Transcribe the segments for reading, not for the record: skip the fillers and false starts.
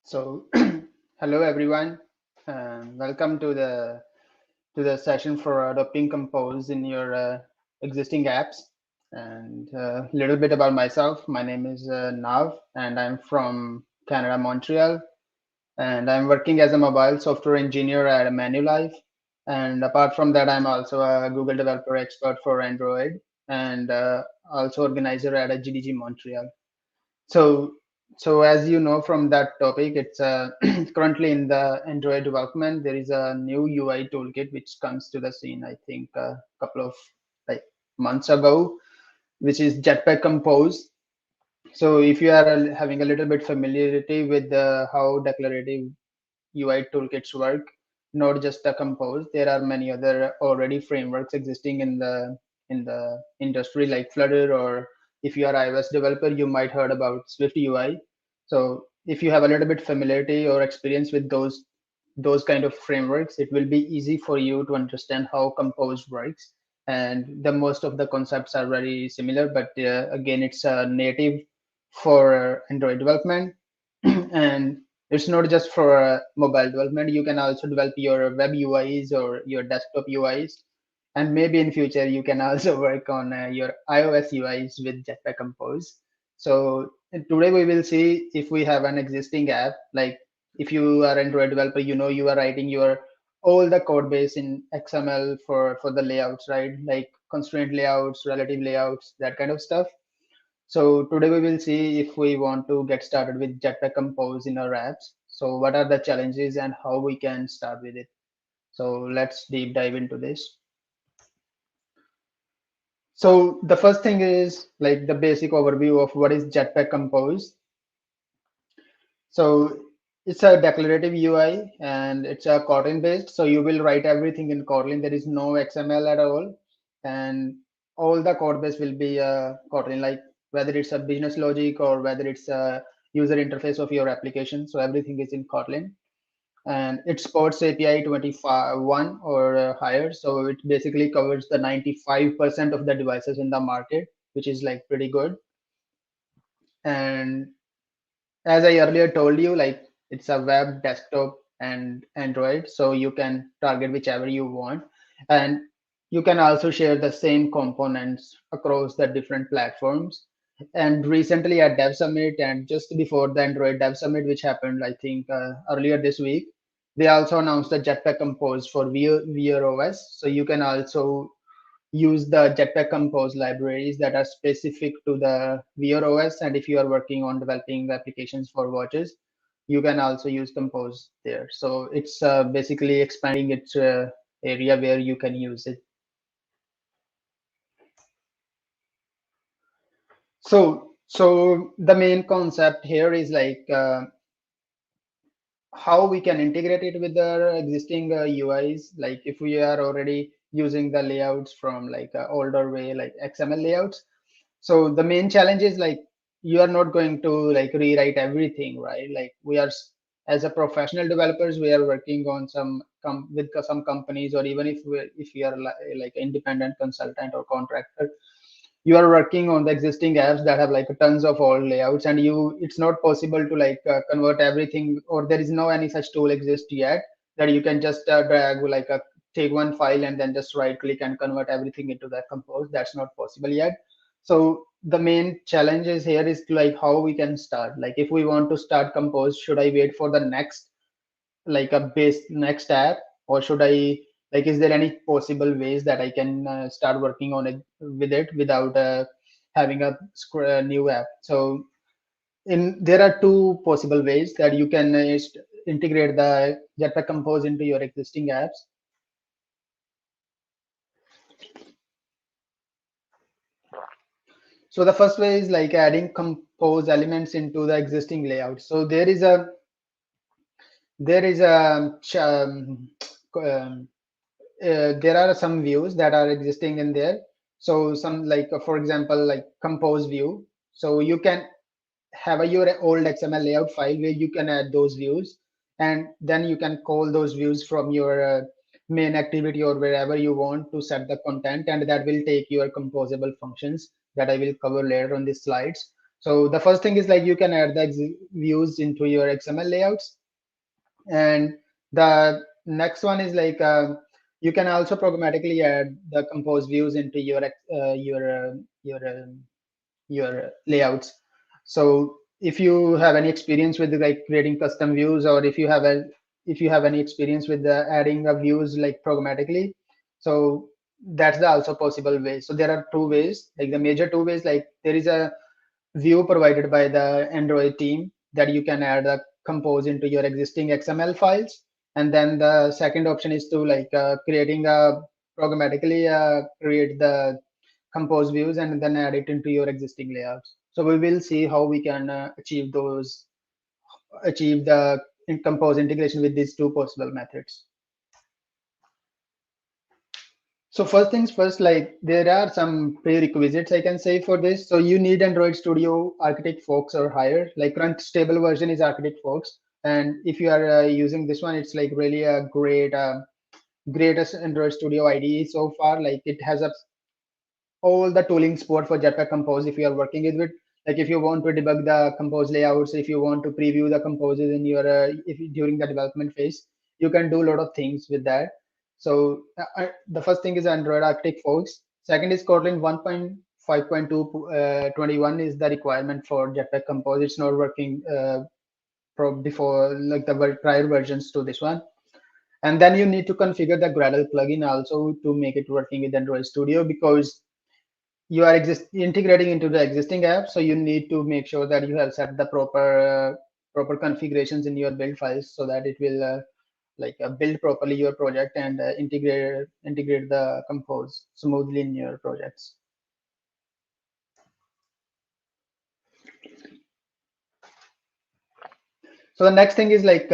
So, hello everyone, welcome to the session for adopting Compose in your existing apps. And a little bit about myself. My name is Nav, and I'm from Canada, Montreal. And I'm working as a mobile software engineer at Manulife. And apart from that, I'm also a Google developer expert for Android and also organizer at a GDG Montreal. So, so as you know from that topic, it's currently in the Android development. There is a new UI toolkit which comes to the scene, I think, a couple of like months ago, which is Jetpack Compose. So if you are having a little bit familiarity with how declarative UI toolkits work, not just the Compose, there are many other already frameworks existing in the industry like Flutter, or if you are iOS developer, you might heard about Swift UI. So if you have a little bit familiarity or experience with those kind of frameworks, it will be easy for you to understand how Compose works. And the most of the concepts are very similar, but again, it's native for Android development. And it's not just for mobile development. You can also develop your web UIs or your desktop UIs, and maybe in future you can also work on your iOS UIs with Jetpack Compose. So today we will see if we have an existing app, like if you are an Android developer, you are writing your all the code base in XML for the layouts, right? Like constraint layouts, relative layouts, that kind of stuff. So today we will see if we want to get started with Jetpack Compose in our apps. So what are the challenges and how we can start with it? So let's deep dive into this. So the first thing is like the basic overview of what is Jetpack Compose. So it's a declarative UI and it's a Kotlin based. So you will write everything in Kotlin. There is no XML at all. And all the code base will be Kotlin, like whether it's a business logic or whether it's a user interface of your application. So everything is in Kotlin. And it supports API 21 or higher. So it basically covers the 95% of the devices in the market, which is like pretty good. And as I earlier told you, like it's a web, desktop, and Android, so you can target whichever you want. And you can also share the same components across the different platforms. And recently at Dev Summit and just before the Android Dev Summit, which happened, I think, earlier this week, they also announced the Jetpack Compose for Wear OS. So you can also use the Jetpack Compose libraries that are specific to the Wear OS. And if you are working on developing applications for watches, you can also use Compose there. So it's basically expanding its area where you can use it. So the main concept here is like how we can integrate it with the existing UIs. Like if we are already using the layouts from like older way, like XML layouts. So the main challenge is like you are not going to like rewrite everything, right? Like we are as a professional developers, we are working on with some companies, or even if we are like independent consultant or contractor, you are working on the existing apps that have like tons of old layouts, and it's not possible to like convert everything, or there is no any such tool exist yet that you can just drag like a take one file and then just right click and convert everything into that Compose. That's not possible yet. So the main challenges here is like how we can start. Like if we want to start Compose, should I wait for the next like a base next app, or should I like is there any possible ways that I can start working on it with it without having a new app? So in there are two possible ways that you can integrate the Jetpack Compose into your existing apps. So the first way is like adding Compose elements into the existing layout. So um, there are some views that are existing in there. So some like for example like Compose view. So you can have your old XML layout file where you can add those views, and then you can call those views from your main activity or wherever you want to set the content, and that will take your composable functions that I will cover later on the slides. So the first thing is like you can add the views into your XML layouts, and the next one is like you can also programmatically add the compose views into your layouts. So if you have any experience with like creating custom views, or if you have any experience with the adding of views like programmatically, so that's the also possible way. So there are two ways, like the major two ways. Like there is a view provided by the Android team that you can add a compose into your existing XML files. And then the second option is to like creating a programmatically create the compose views and then add it into your existing layouts. So we will see how we can achieve the compose integration with these two possible methods. So first things first, like there are some prerequisites I can say for this. So you need Android Studio Architect Fox or higher. Like current stable version is Architect Fox, and if you are using this one, it's like really a greatest Android Studio IDE so far. Like it has a all the tooling support for Jetpack Compose if you are working with it. Like if you want to debug the compose layouts, if you want to preview the composes in your during the development phase, you can do a lot of things with that. So the first thing is Android Arctic Fox. Second is Kotlin 1.5.2.21 is the requirement for Jetpack Compose. It's not working before like the prior versions to this one. And then you need to configure the Gradle plugin also to make it working with Android Studio, because you are integrating into the existing app, so you need to make sure that you have set the proper configurations in your build files so that it will build properly your project and integrate the compose smoothly in your projects. So the next thing is like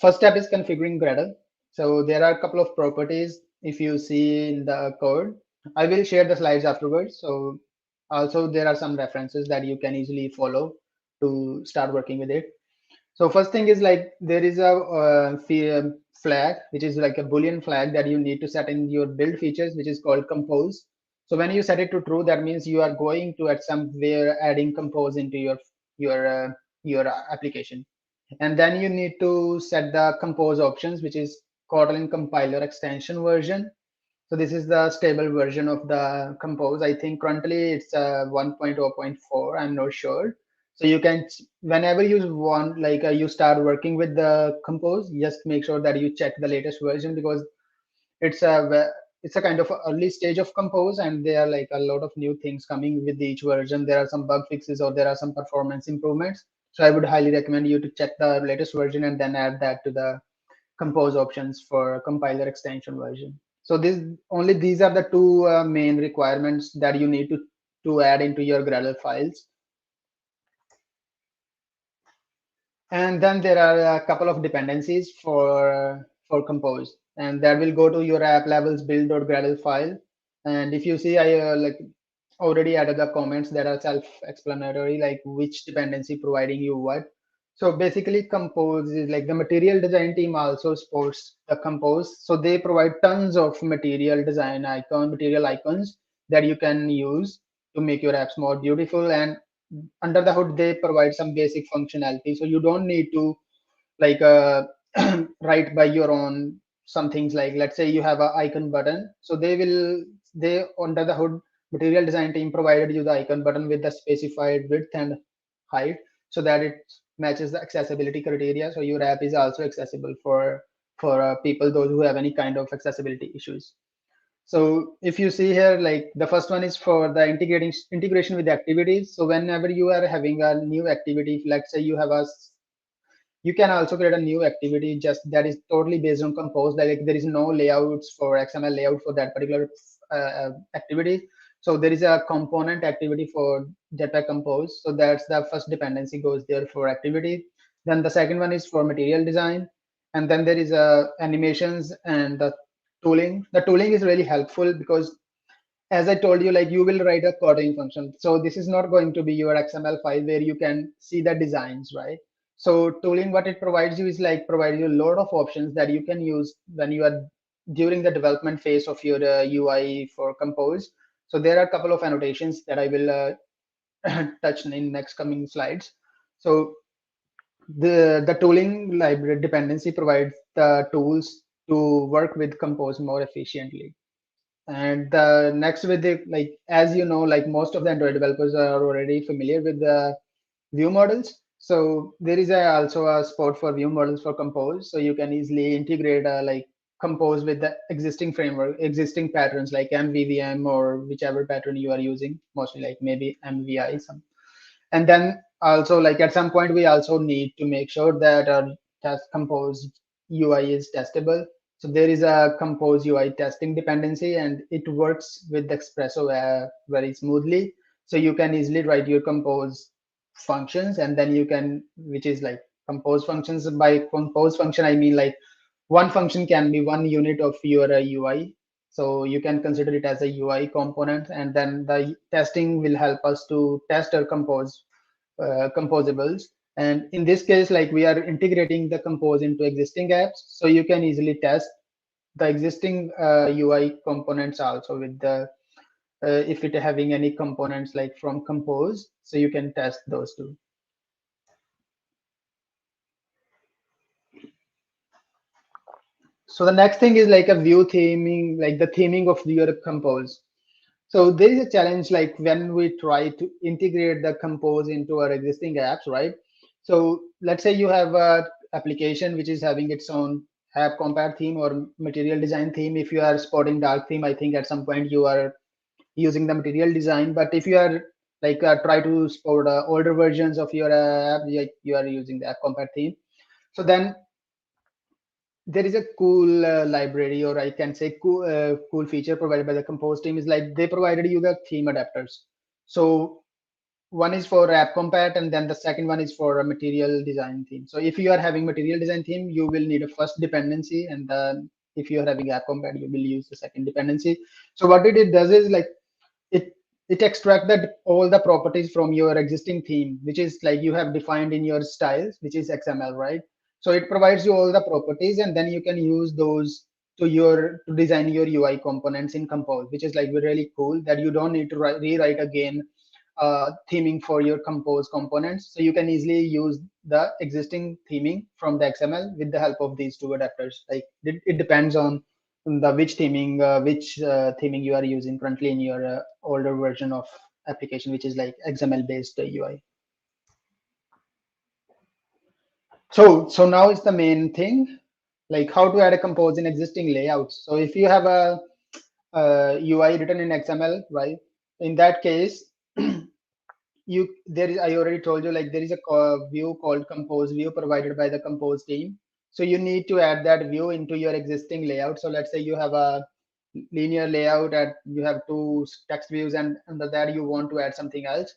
first step is configuring Gradle. So there are a couple of properties if you see in the code. I will share the slides afterwards. So also there are some references that you can easily follow to start working with it. So first thing is like there is a flag, which is like a Boolean flag that you need to set in your build features, which is called compose. So when you set it to true, that means you are going to at somewhere adding compose into your application. And then you need to set the compose options, which is Kotlin compiler extension version. So this is the stable version of the compose. I think currently it's 1.0.4. I'm not sure. So you can, whenever you want, like you start working with the compose, just make sure that you check the latest version, because it's a kind of early stage of compose, and there are like a lot of new things coming with each version. There are some bug fixes or there are some performance improvements. So I would highly recommend you to check the latest version and then add that to the compose options for compiler extension version. So these are the two main requirements that you need to add into your Gradle files. And then there are a couple of dependencies for compose, and that will go to your app levels build.gradle file. And if you see, I like already added the comments that are self-explanatory, like which dependency providing you what. So basically compose is like the material design team also supports the compose. So they provide tons of material icons that you can use to make your apps more beautiful. And under the hood, they provide some basic functionality. So you don't need to like write by your own some things, like let's say you have an icon button. So they under the hood material design team provided you the icon button with the specified width and height so that it matches the accessibility criteria. So your app is also accessible for people, those who have any kind of accessibility issues. So if you see here, like the first one is for the integration with the activities. So whenever you are having a new activity, if let's say you can also create a new activity just that is totally based on compose. Like there is no layouts for XML layout for that particular activity. So there is a component activity for Jetpack Compose. So that's the first dependency goes there for activity. Then the second one is for material design. And then there is animations and the tooling. The tooling is really helpful because as I told you, like you will write a coding function. So this is not going to be your XML file where you can see the designs, right? So tooling, what it provides you is like provide you a lot of options that you can use when you are during the development phase of your UI for Compose. So there are a couple of annotations that I will touch in next coming slides. So the tooling library dependency provides the tools to work with Compose more efficiently. And the next with the, like, as you know, like most of the Android developers are already familiar with the view models. So there is also a support for view models for Compose. So you can easily integrate like Compose with the existing framework, existing patterns like MVVM or whichever pattern you are using, mostly like maybe MVI. And then also, like at some point, we also need to make sure that our test Compose UI is testable. So there is a Compose UI testing dependency, and it works with Espresso very smoothly. So you can easily write your Compose functions, and then you can, which is like Compose functions. By Compose function, I mean like one function can be one unit of your UI. So you can consider it as a UI component, and then the testing will help us to test or compose composables. And in this case, like we are integrating the Compose into existing apps, so you can easily test the existing UI components also with the if it having any components like from Compose, so you can test those too. So the next thing is like a view theming, like the theming of your Compose. So there is a challenge like when we try to integrate the Compose into our existing apps, right? So let's say you have a application which is having its own app compare theme or material design theme. If you are supporting dark theme, I think at some point you are using the material design. But if you are like try to support older versions of your app, like you are using the app compare theme. So then there is a cool library, or I can say cool feature provided by the Compose team is like they provided you the theme adapters. So one is for app compat, and then the second one is for a material design theme. So if you are having material design theme, you will need a first dependency, and then if you are having app compat, you will use the second dependency. So what it does is like it it extracted all the properties from your existing theme, which is like you have defined in your styles, which is XML, right? So it provides you all the properties, and then you can use those to design your UI components in Compose, which is like really cool that you don't need to rewrite again theming for your Compose components. So you can easily use the existing theming from the XML with the help of these two adapters. Like it depends on the which theming you are using currently in your older version of application, which is like XML based UI. So now is the main thing, like how to add a Compose in existing layouts. So if you have a UI written in XML, right? In that case, I already told you, like there is a view called Compose view provided by the Compose team. So you need to add that view into your existing layout. So let's say you have a linear layout and you have two text views, and under that you want to add something else,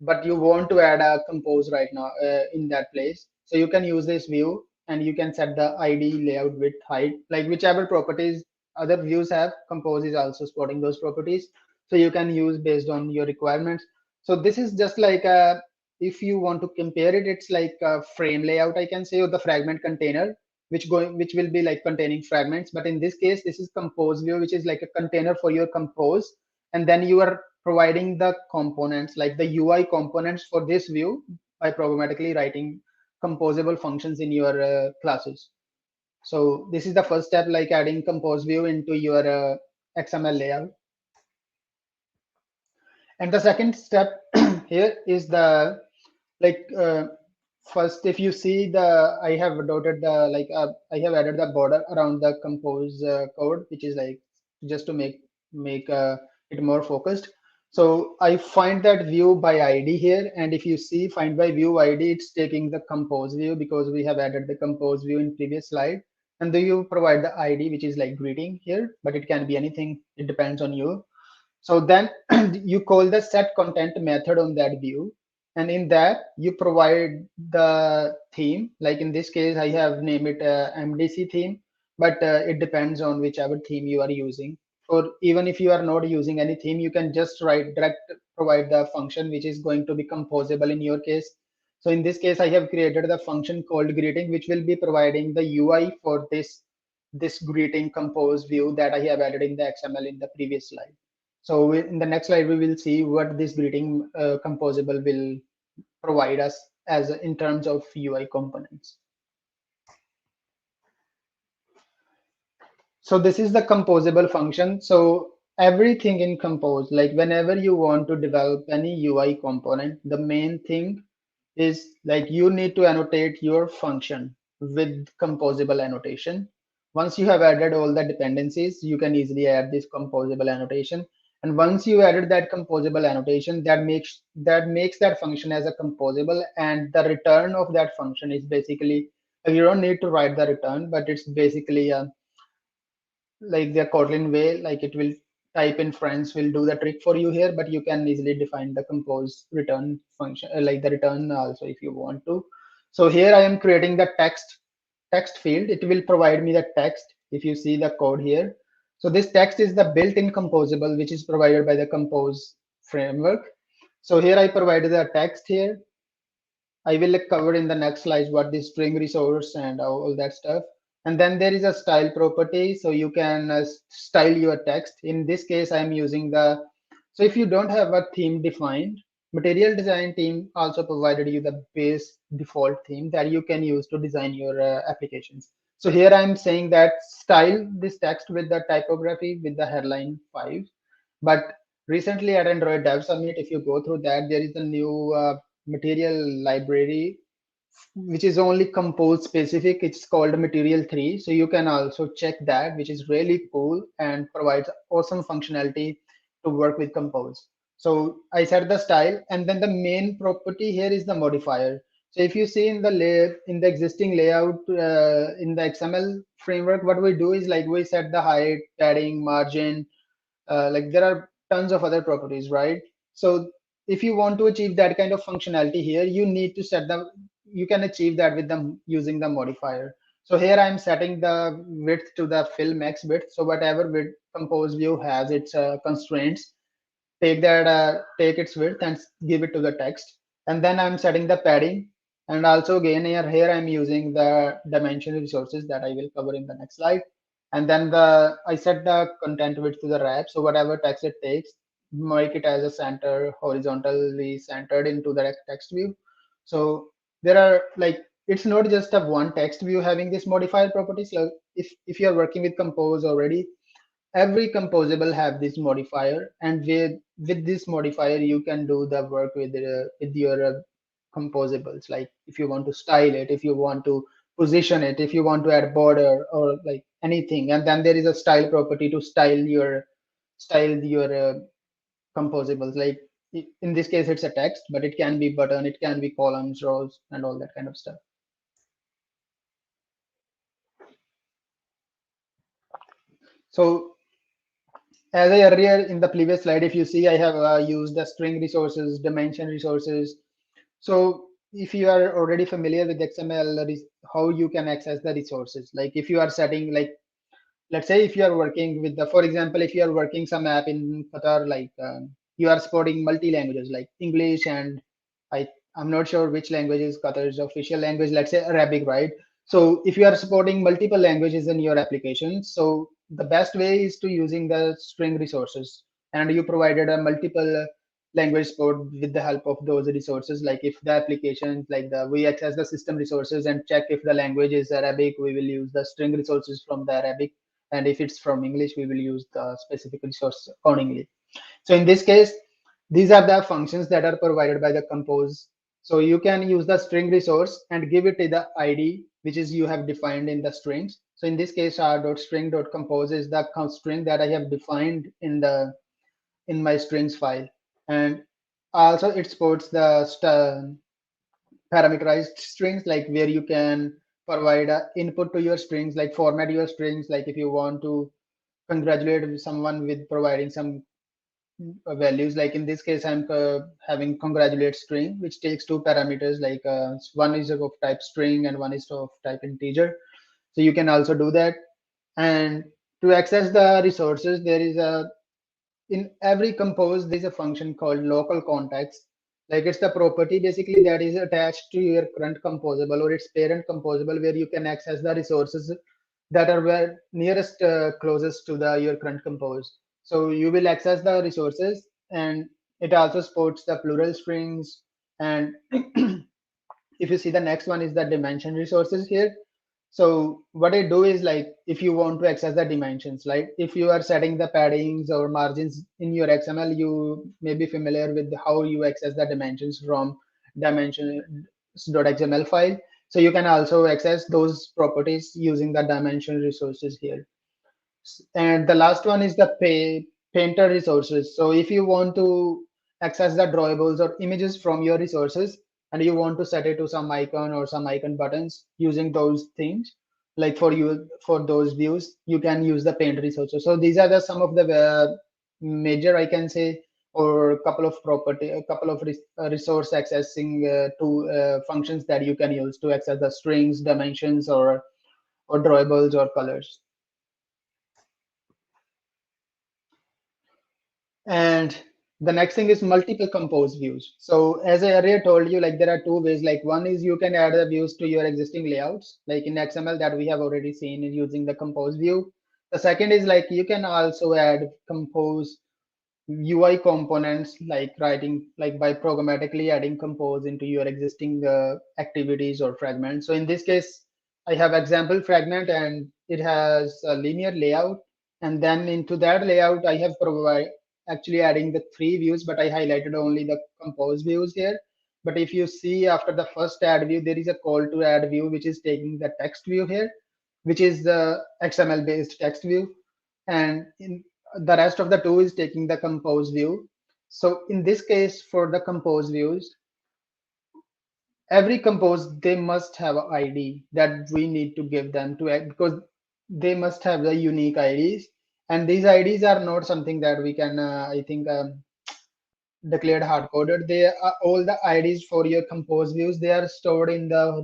but you want to add a Compose right now in that place. So you can use this view, and you can set the ID, layout, width, height, like whichever properties other views have. Compose is also supporting those properties, so you can use based on your requirements. So this is just like if you want to compare it, it's like a frame layout, I can say, or the fragment container, which will be like containing fragments. But in this case, this is Compose view, which is like a container for your Compose, and then you are providing the components, like the UI components for this view, by programmatically writing composable functions in your classes. So this is the first step, like adding Compose view into your XML layout. And the second step here is the like first, if you see the I have dotted the like I have added the border around the Compose code, which is like just to make it more focused. So I find that view by ID here, and if you see find by view ID, it's taking the Compose view because we have added the Compose view in previous slide. And then you provide the ID, which is like greeting here, but it can be anything, it depends on you. So then you call the set content method on that view, and in that you provide the theme. Like in this case, I have named it MDC theme, but it depends on whichever theme you are using. Or even if you are not using any theme, you can just provide the function which is going to be composable in your case. So in this case, I have created the function called greeting, which will be providing the UI for this greeting compose view that I have added in the XML in the previous slide. So in the next slide, we will see what this greeting composable will provide us as in terms of UI components. So this is the composable function. So everything in Compose, like whenever you want to develop any UI component, the main thing is like you need to annotate your function with composable annotation. Once you have added all the dependencies, you can easily add this composable annotation. And once you added that composable annotation, that makes that function as a composable, and the return of that function is basically, you don't need to write the return, but it's basically a like the Kotlin way, like it will type in friends will do the trick for you here, but you can easily define the compose return function, like the return also if you want to. So here I am creating the text field. It will provide me the text if you see the code here. So this text is the built-in composable, which is provided by the Compose framework. So here I provided the text here. I will cover in the next slides what the string resource and all that stuff. And then there is a style property. So you can style your text. In this case, I'm using so if you don't have a theme defined, material design team also provided you the base default theme that you can use to design your applications. So here I'm saying that style this text with the typography with the headline 5. But recently at Android Dev Summit, if you go through that, there is a new material library which is only Compose specific. It's called Material 3. So you can also check that, which is really cool and provides awesome functionality to work with Compose. So I set the style, and then the main property here is the modifier. So if you see in the existing layout in the XML framework, what we do is like we set the height, padding, margin, like there are tons of other properties, right? So if you want to achieve that kind of functionality here, you need to set the, you can achieve that with them using the modifier. So here I'm setting the width to the fill max width. So whatever width Compose view has its constraints, take its width and give it to the text. And then I'm setting the padding. And also again here I'm using the dimension resources that I will cover in the next slide. And then I set the content width to the wrap. So whatever text it takes, make it as a center, horizontally centered into the text view. So there are like, it's not just a one text view having this modifier properties. So if you're working with Compose already, every composable have this modifier, and with this modifier you can do the work with your composables. Like if you want to style it, if you want to position it, if you want to add border or like anything, and then there is a style property to style your composables. Like in this case it's a text, but it can be button, it can be columns, rows, and all that kind of stuff. So as I earlier in the previous slide, if you see, I have used the string resources, dimension resources. So if you are already familiar with XML, how you can access the resources. Like if you are setting, like, let's say if you are working with for example, if you are working some app in Qatar, like you are supporting multi-languages like English and I'm not sure which language is Qatar's official language, let's say Arabic, right? So if you are supporting multiple languages in your application, so the best way is to using the string resources, and you provided a multiple language support with the help of those resources. Like if the application, like we access the system resources and check if the language is Arabic, we will use the string resources from the Arabic, and if it's from English, we will use the specific resource accordingly. So in this case, these are the functions that are provided by the Compose. So you can use the string resource and give it the ID, which is you have defined in the strings. So in this case, r.string.compose is the string that I have defined in my strings file. And also it supports the parameterized strings, like where you can provide input to your strings, like format your strings. Like if you want to congratulate someone with providing some values, like in this case I'm having congratulate string, which takes two parameters, like one is of type string and one is of type integer. So you can also do that. And to access the resources, there is in every compose there's a function called local context. Like it's the property basically that is attached to your current composable or its parent composable, where you can access the resources that are where nearest closest to your current compose. So you will access the resources, and it also supports the plural strings. And if you see, the next one is the dimension resources here. So what I do is, like, if you want to access the dimensions, like if you are setting the paddings or margins in your XML, you may be familiar with how you access the dimensions from dimensions.xml file. So you can also access those properties using the dimension resources here. And the last one is the painter resources. So if you want to access the drawables or images from your resources, and you want to set it to some icon or some icon buttons using those themes, like for you, for those views, you can use the paint resources. So these are the some of the major, I can say, or a couple of resource accessing to functions that you can use to access the strings, dimensions, or drawables or colors. And the next thing is multiple compose views. So as I earlier told you, like there are two ways. Like one is you can add the views to your existing layouts, like in XML that we have already seen is using the compose view. The second is like you can also add compose UI components, like writing, like by programmatically adding compose into your existing activities or fragments. So in this case, I have example fragment, and it has a linear layout. And then into that layout, I have actually adding the three views, but I highlighted only the compose views here. But if you see after the first add view, there is a call to add view, which is taking the text view here, which is the XML based text view. And in the rest of the two is taking the compose view. So in this case, for the compose views, every compose, they must have an ID that we need to give them to act, because they must have the unique IDs. And these IDs are not something that we can, I think, declared hard coded. They are all the IDs for your compose views. They are stored in the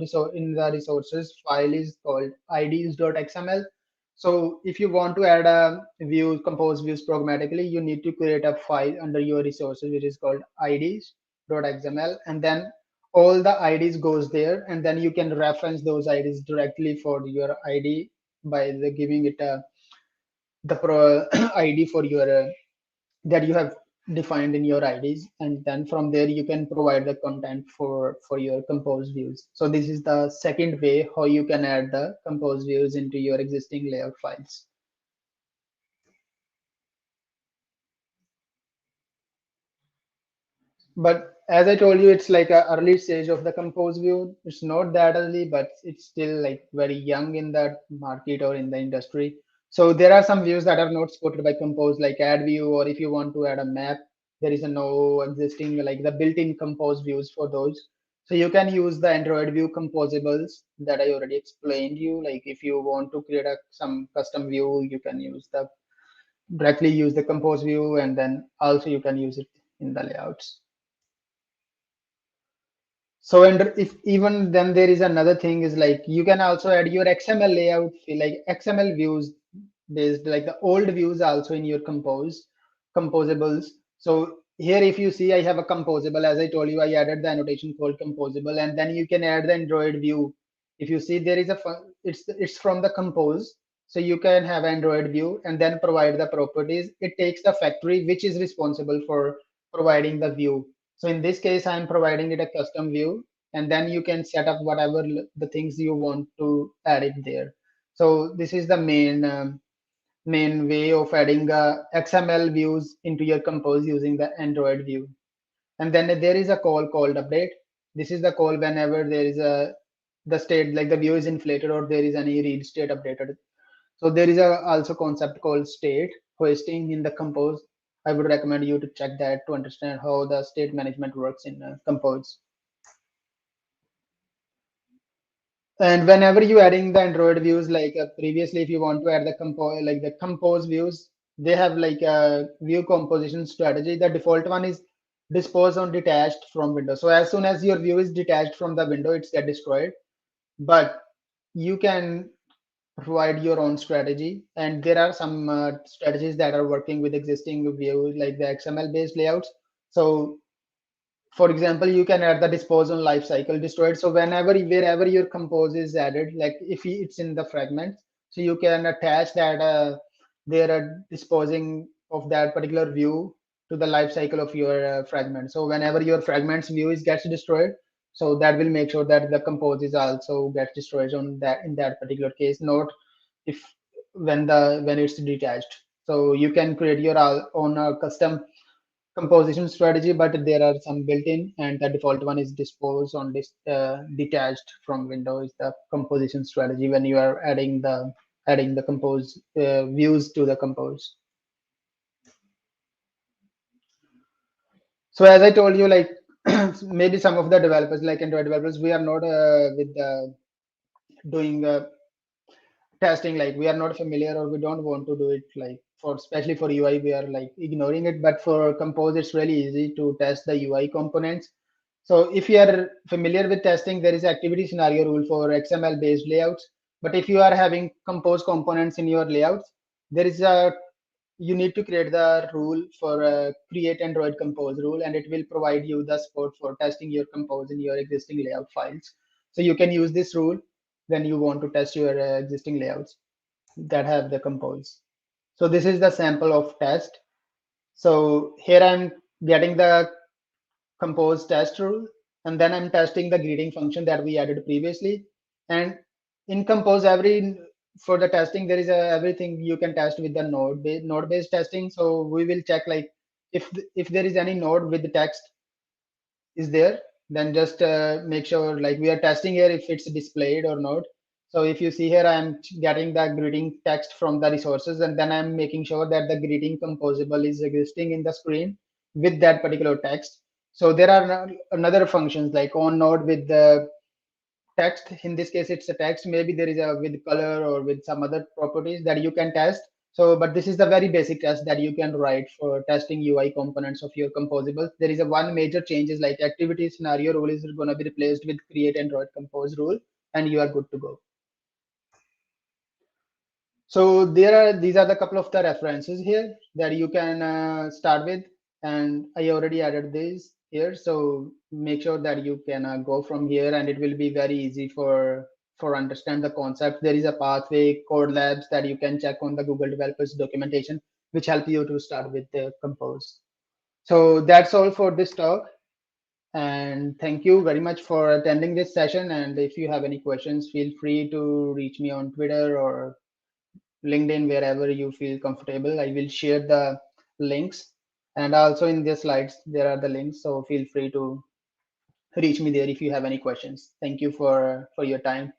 resources file is called ids.xml. So if you want to add a view, compose views programmatically, you need to create a file under your resources, which is called ids.xml, and then all the IDs goes there, and then you can reference those IDs directly for your ID by giving it the ID for your that you have defined in your IDs, and then from there you can provide the content for your compose views. So this is the second way how you can add the compose views into your existing layout files. But as I told you, it's like a early stage of the compose view. It's not that early, but it's still like very young in the market or in the industry. So there are some views that are not supported by compose, like add view, or if you want to add a map, there is a no existing like the built-in compose views for those. So you can use the Android view composables that I already explained you. Like if you want to create some custom view, you can use the directly use the compose view, and then also you can use it in the layouts. So, and if even then there is another thing is like you can also add your XML layout, like XML views based, like the old views also in your composables. So here, if you see, I have a composable. As I told you, I added the annotation called composable, and then you can add the Android view. If you see, there is it's from the compose. So you can have Android view and then provide the properties. It takes the factory which is responsible for providing the view. So in this case, I'm providing it a custom view, and then you can set up whatever the things you want to add it there. So this is the main way of adding XML views into your compose using the Android view. And then there is a call called update. This is the call whenever there is the state, like the view is inflated or there is any read state updated. So there is a also concept called state hoisting in the compose. I would recommend you to check that to understand how the state management works in compose. And whenever you adding the Android views, like previously, if you want to add the compose views, they have like a view composition strategy. The default one is dispose on detached from window. So as soon as your view is detached from the window, it's get destroyed. But you can provide your own strategy, and there are some strategies that are working with existing view, like the XML based layouts. So for example, you can add the dispose on lifecycle destroyed. So wherever your compose is added, like if it's in the fragment, so you can attach that there are disposing of that particular view to the life cycle of your fragment. So whenever your fragments view is gets destroyed, so that will make sure that the compose is also gets destroyed on that in that particular case, not if when it's detached. So you can create your own custom composition strategy, but there are some built-in, and the default one is dispose on this detached from window is the composition strategy when you are adding the compose views to the compose. So as I told you, like maybe some of the developers, like Android developers, we are not with doing testing, like we are not familiar or we don't want to do it, like for especially for UI we are like ignoring it, but for compose it's really easy to test the UI components. So if you are familiar with testing, there is activity scenario rule for XML based layouts, but if you are having compose components in your layouts, there is a you need to create the rule for create Android compose rule, and it will provide you the support for testing your compose in your existing layout files. So you can use this rule when you want to test your existing layouts that have the compose. So this is the sample of test. So here I'm getting the compose test rule, and then I'm testing the greeting function that we added previously. And in compose, every for the testing, there is everything you can test with the node based testing. So we will check like if there is any node with the text is there, then just make sure like we are testing here if it's displayed or not. So if you see here, I'm getting the greeting text from the resources, and then I'm making sure that the greeting composable is existing in the screen with that particular text. So there are another functions like on node with the text. In this case, it's a text. Maybe there is a with color or with some other properties that you can test. So, but this is the very basic test that you can write for testing UI components of your composables. There is a one major change is like activity scenario rule is going to be replaced with create Android compose rule, and you are good to go. So these are the couple of the references here that you can start with, and I already added these here. So make sure that you can go from here, and it will be very easy for understand the concept. There is a pathway code labs that you can check on the Google developers documentation, which help you to start with the compose. So that's all for this talk. And thank you very much for attending this session. And if you have any questions, feel free to reach me on Twitter or LinkedIn, wherever you feel comfortable. I will share the links, and also in the slides there are the links. So feel free to reach me there if you have any questions. Thank you for your time.